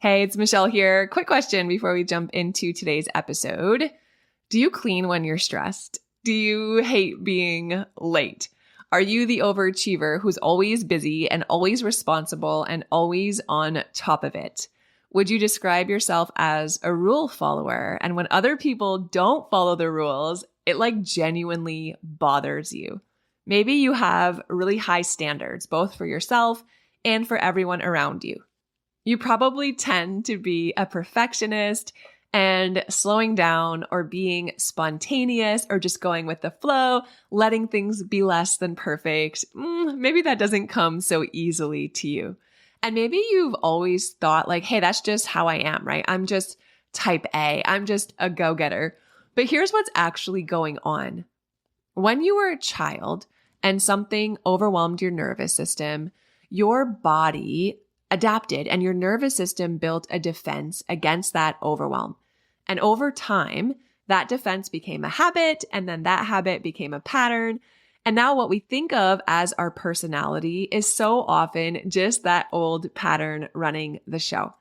Hey, it's Michelle here. Quick question before we jump into today's episode. Do you clean when you're stressed? Do you hate being late? Are you the overachiever who's always busy and always responsible and always on top of it? Would you describe yourself as a rule follower? And when other people don't follow the rules, it genuinely bothers you. Maybe you have really high standards, both for yourself and for everyone around you. You probably tend to be a perfectionist, and slowing down or being spontaneous or just going with the flow, letting things be less than perfect, maybe that doesn't come so easily to you. And maybe you've always thought hey, that's just how I am, right? I'm just type A. I'm just a go-getter. But here's what's actually going on. When you were a child and something overwhelmed your nervous system, your body adapted and your nervous system built a defense against that overwhelm. And over time, that defense became a habit, and then that habit became a pattern. And now what we think of as our personality is so often just that old pattern running the show.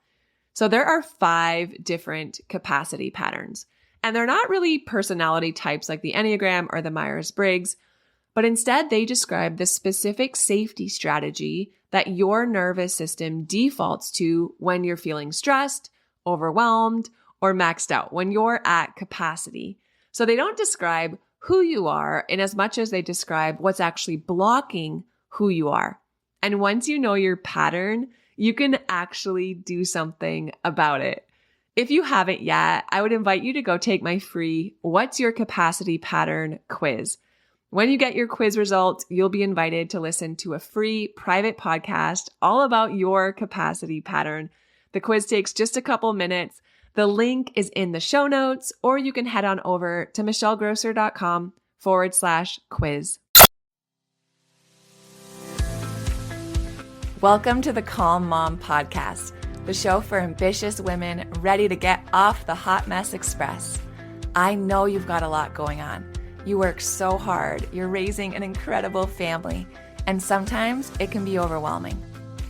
So there are 5 different capacity patterns, and they're not really personality types like the Enneagram or the Myers-Briggs, but instead they describe the specific safety strategy that your nervous system defaults to when you're feeling stressed, overwhelmed, or maxed out, when you're at capacity. So they don't describe who you are in as much as they describe what's actually blocking who you are. And once you know your pattern, you can actually do something about it. If you haven't yet, I would invite you to go take my free What's Your Capacity Pattern quiz. When you get your quiz results, you'll be invited to listen to a free private podcast all about your capacity pattern. The quiz takes just a couple minutes. The link is in the show notes, or you can head on over to michellegrosser.com/quiz. Welcome to the Calm Mom Podcast, the show for ambitious women ready to get off the hot mess express. I know you've got a lot going on. You work so hard, you're raising an incredible family, and sometimes it can be overwhelming.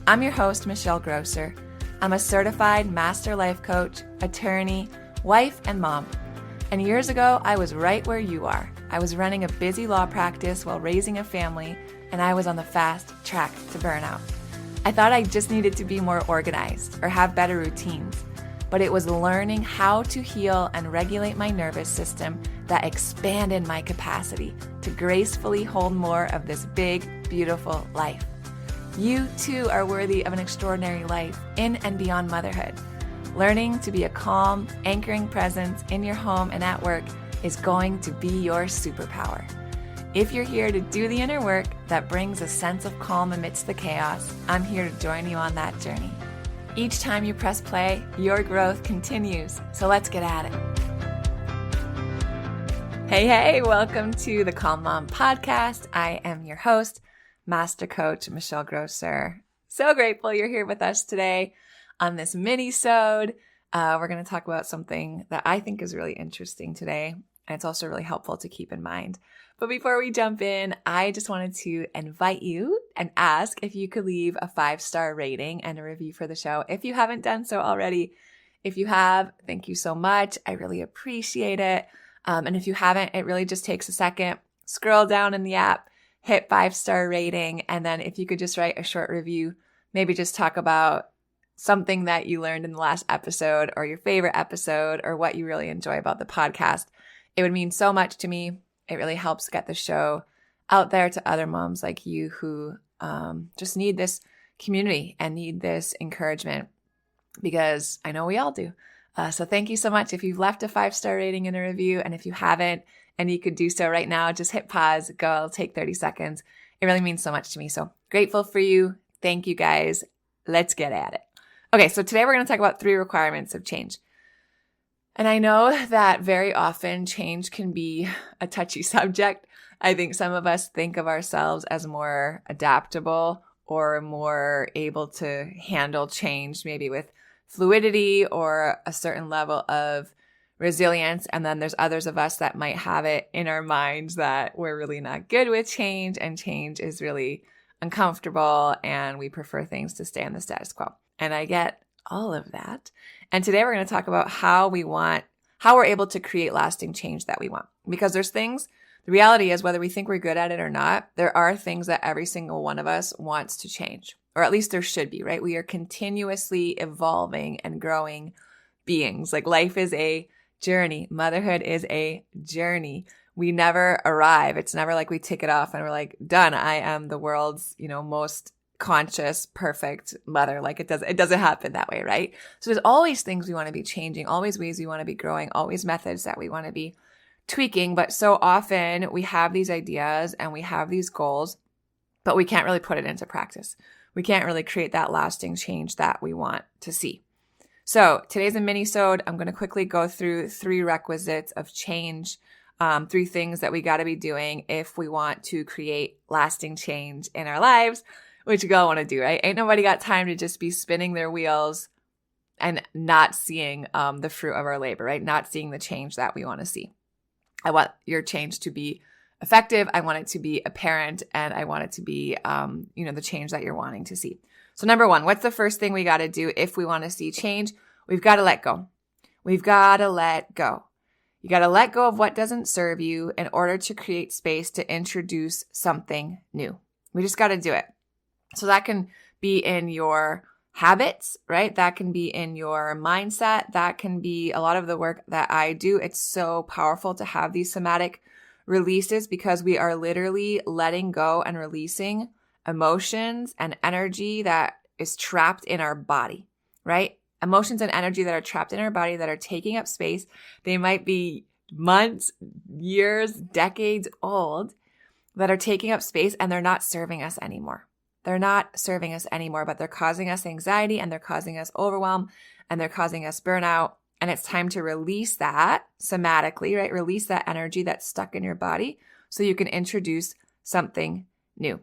I'm your host, Michelle Grosser. I'm a certified master life coach, attorney, wife, and mom. And years ago, I was right where you are. I was running a busy law practice while raising a family, and I was on the fast track to burnout. I thought I just needed to be more organized or have better routines, but it was learning how to heal and regulate my nervous system that expanded my capacity to gracefully hold more of this big, beautiful life. You too are worthy of an extraordinary life in and beyond motherhood. Learning to be a calm, anchoring presence in your home and at work is going to be your superpower. If you're here to do the inner work that brings a sense of calm amidst the chaos, I'm here to join you on that journey. Each time you press play, your growth continues. So let's get at it. Hey, welcome to the Calm Mom Podcast. I am your host, Master Coach Michelle Grosser. So grateful you're here with us today on this mini-sode. We're going to talk about something that I think is really interesting today, and it's also really helpful to keep in mind. But before we jump in, I just wanted to invite you and ask if you could leave a 5-star rating and a review for the show if you haven't done so already. If you have, thank you so much. I really appreciate it. And if you haven't, it really just takes a second. Scroll down in the app, hit 5-star rating, and then if you could just write a short review, maybe just talk about something that you learned in the last episode or your favorite episode or what you really enjoy about the podcast. It would mean so much to me. It really helps get the show out there to other moms like you who just need this community and need this encouragement, because I know we all do. So thank you so much if you've left a 5-star rating and a review. And if you haven't, and you could do so right now, just hit pause, go, it'll take 30 seconds. It really means so much to me. So grateful for you. Thank you guys. Let's get at it. Okay, so today we're going to talk about 3 requirements of change. And I know that very often change can be a touchy subject. I think some of us think of ourselves as more adaptable or more able to handle change, maybe with fluidity or a certain level of resilience. And then there's others of us that might have it in our minds that we're really not good with change, and change is really uncomfortable and we prefer things to stay in the status quo. And I get all of that. And today we're going to talk about how we're able to create lasting change that we want. Because there's things, the reality is whether we think we're good at it or not, there are things that every single one of us wants to change, or at least there should be, right? We are continuously evolving and growing beings. Like life is a journey. Motherhood is a journey. We never arrive. It's never like we tick it off and we're like, done. I am the world's, most conscious, perfect mother. Like it doesn't happen that way, right? So there's always things we want to be changing, always ways we want to be growing, always methods that we want to be tweaking. But so often we have these ideas and we have these goals, but we can't really put it into practice. We can't really create that lasting change that we want to see. So today's a mini-sode. I'm going to quickly go through 3 requisites of change, 3 things that we got to be doing if we want to create lasting change in our lives, which you all want to do, right? Ain't nobody got time to just be spinning their wheels and not seeing the fruit of our labor, right? Not seeing the change that we want to see. I want your change to be effective. I want it to be apparent, and I want it to be, the change that you're wanting to see. So number 1, what's the first thing we got to do if we want to see change? We've got to let go. We've got to let go. You got to let go of what doesn't serve you in order to create space to introduce something new. We just got to do it. So that can be in your habits, right? That can be in your mindset. That can be a lot of the work that I do. It's so powerful to have these somatic releases because we are literally letting go and releasing emotions and energy that is trapped in our body, right? Emotions and energy that are trapped in our body that are taking up space. They might be months, years, decades old that are taking up space and they're not serving us anymore. They're not serving us anymore, but they're causing us anxiety and they're causing us overwhelm and they're causing us burnout. And it's time to release that somatically, right? Release that energy that's stuck in your body so you can introduce something new.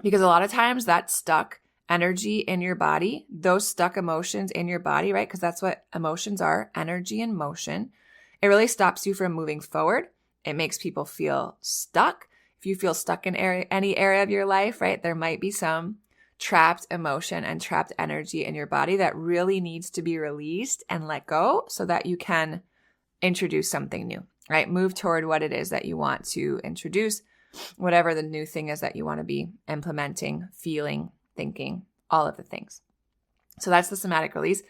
Because a lot of times that stuck energy in your body, those stuck emotions in your body, right? Because that's what emotions are, energy and motion. It really stops you from moving forward. It makes people feel stuck. If you feel stuck in any area of your life, right, there might be some trapped emotion and trapped energy in your body that really needs to be released and let go so that you can introduce something new, right? Move toward what it is that you want to introduce, whatever the new thing is that you want to be implementing, feeling, thinking, all of the things. So that's the somatic release.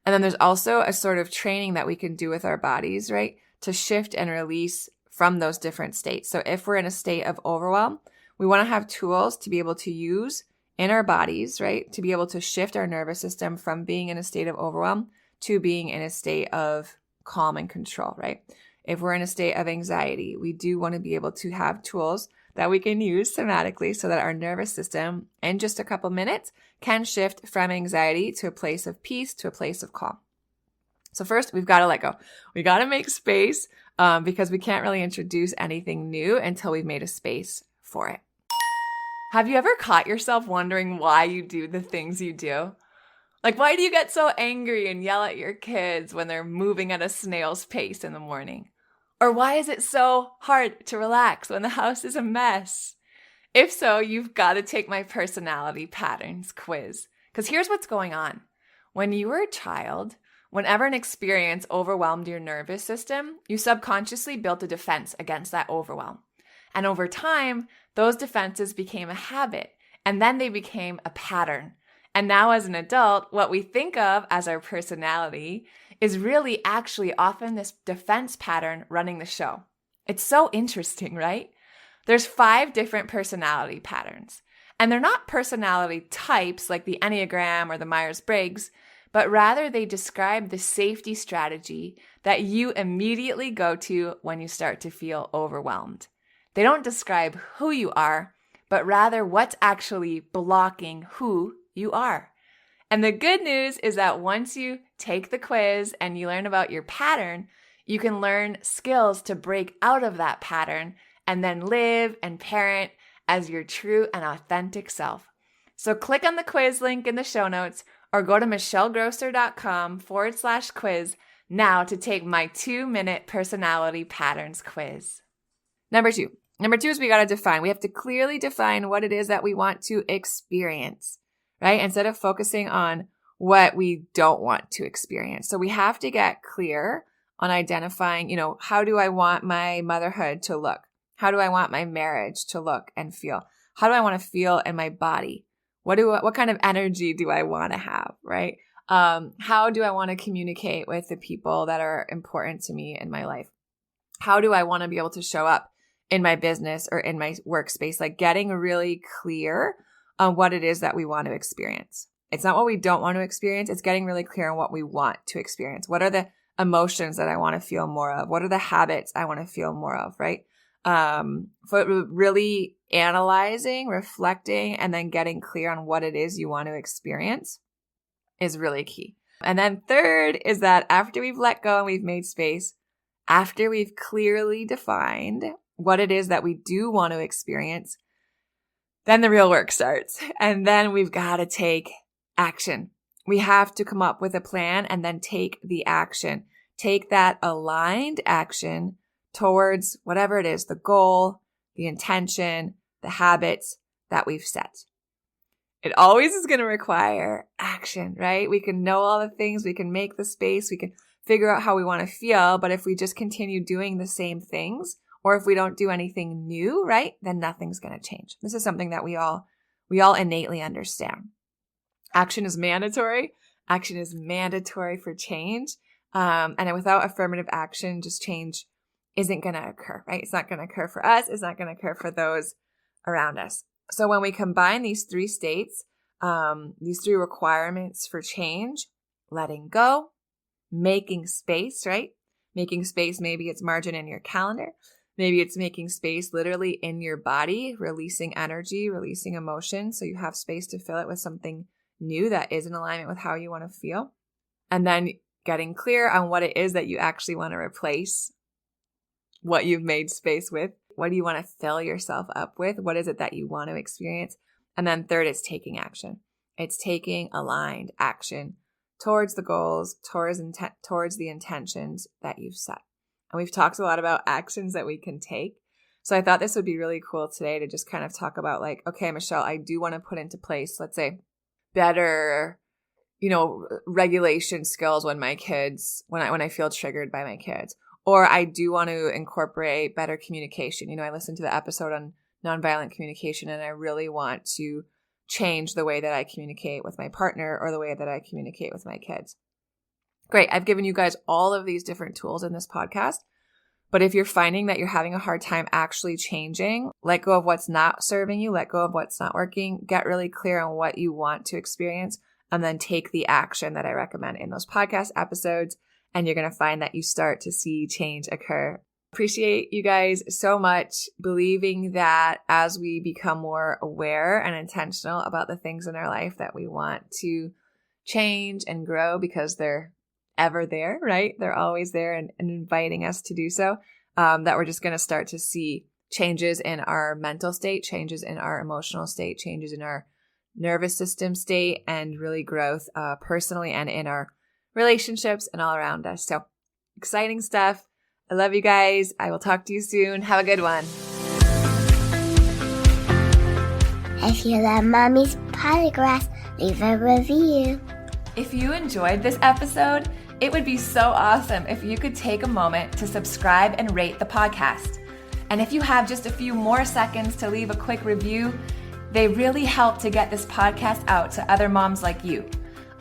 And then there's also a sort of training that we can do with our bodies, right, to shift and release from those different states. So if we're in a state of overwhelm, we want to have tools to be able to use in our bodies, right? To be able to shift our nervous system from being in a state of overwhelm to being in a state of calm and control, right? If we're in a state of anxiety, we do want to be able to have tools that we can use somatically so that our nervous system in just a couple minutes can shift from anxiety to a place of peace, to a place of calm. So first, we've got to let go. We got to make space because we can't really introduce anything new until we've made a space for it. Have you ever caught yourself wondering why you do the things you do? Like, why do you get so angry and yell at your kids when they're moving at a snail's pace in the morning? Or why is it so hard to relax when the house is a mess? If so, you've got to take my personality patterns quiz. Because here's what's going on. When you were a child, whenever an experience overwhelmed your nervous system, you subconsciously built a defense against that overwhelm. And over time, those defenses became a habit, and then they became a pattern. And now as an adult, what we think of as our personality is really actually often this defense pattern running the show. It's so interesting, right? There's 5 different personality patterns, and they're not personality types like the Enneagram or the Myers-Briggs, but rather they describe the safety strategy that you immediately go to when you start to feel overwhelmed. They don't describe who you are, but rather what's actually blocking who you are. And the good news is that once you take the quiz and you learn about your pattern, you can learn skills to break out of that pattern and then live and parent as your true and authentic self. So click on the quiz link in the show notes or go to michellegrosser.com/quiz now to take my 2-minute personality patterns quiz. Number two is we got to define. We have to clearly define what it is that we want to experience, right? Instead of focusing on what we don't want to experience. So we have to get clear on identifying, how do I want my motherhood to look? How do I want my marriage to look and feel? How do I want to feel in my body? What kind of energy do I want to have, right? How do I want to communicate with the people that are important to me in my life? How do I want to be able to show up in my business or in my workspace? Like getting really clear on what it is that we want to experience. It's not what we don't want to experience. It's getting really clear on what we want to experience. What are the emotions that I want to feel more of? What are the habits I want to feel more of, right? For really analyzing, reflecting, and then getting clear on what it is you want to experience is really key. And then third is that after we've let go and we've made space, after we've clearly defined what it is that we do want to experience, then the real work starts. And then we've got to take action. We have to come up with a plan and then take the action. Take that aligned action towards whatever it is, the goal, the intention, the habits that we've set. It always is going to require action, right? We can know all the things, we can make the space, we can figure out how we want to feel, but if we just continue doing the same things, or if we don't do anything new, right, then nothing's going to change. This is something that we all innately understand. Action is mandatory. Action is mandatory for change. And without affirmative action, just change isn't going to occur, right? It's not going to occur for us. It's not going to occur for those around us. So when we combine these three states, these three requirements for change, letting go, making space, right? Making space, maybe it's margin in your calendar. Maybe it's making space literally in your body, releasing energy, releasing emotion. So you have space to fill it with something new that is in alignment with how you want to feel. And then getting clear on what it is that you actually want to replace what you've made space with. What do you want to fill yourself up with? What is it that you want to experience? And then third is taking action. It's taking aligned action towards the goals, towards the intentions that you've set. And we've talked a lot about actions that we can take. So I thought this would be really cool today to just kind of talk about like, okay, Michelle, I do want to put into place, let's say, better, regulation skills when my kids, when I feel triggered by my kids. Or I do want to incorporate better communication. I listened to the episode on nonviolent communication, and I really want to change the way that I communicate with my partner or the way that I communicate with my kids. Great. I've given you guys all of these different tools in this podcast. But if you're finding that you're having a hard time actually changing, let go of what's not serving you, let go of what's not working, get really clear on what you want to experience, and then take the action that I recommend in those podcast episodes. And you're going to find that you start to see change occur. Appreciate you guys so much, believing that as we become more aware and intentional about the things in our life that we want to change and grow, because they're ever there, right? They're always there and inviting us to do so, that we're just going to start to see changes in our mental state, changes in our emotional state, changes in our nervous system state, and really growth personally and in our relationships and all around us. So exciting stuff. I love you guys. I will talk to you soon. Have a good one. If you love Mommy's Podcast, leave a review. If you enjoyed this episode, it would be so awesome if you could take a moment to subscribe and rate the podcast. And if you have just a few more seconds to leave a quick review, they really help to get this podcast out to other moms like you.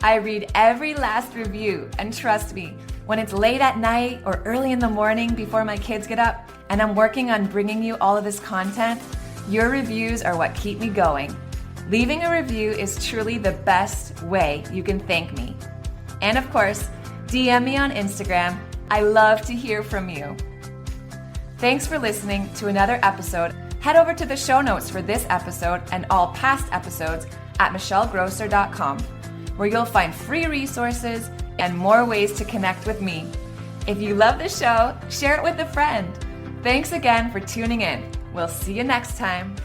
I read every last review, and trust me, when it's late at night or early in the morning before my kids get up and I'm working on bringing you all of this content, your reviews are what keep me going. Leaving a review is truly the best way you can thank me. And of course, DM me on Instagram. I love to hear from you. Thanks for listening to another episode. Head over to the show notes for this episode and all past episodes at michellegrosser.com, where you'll find free resources and more ways to connect with me. If you love the show, share it with a friend. Thanks again for tuning in. We'll see you next time.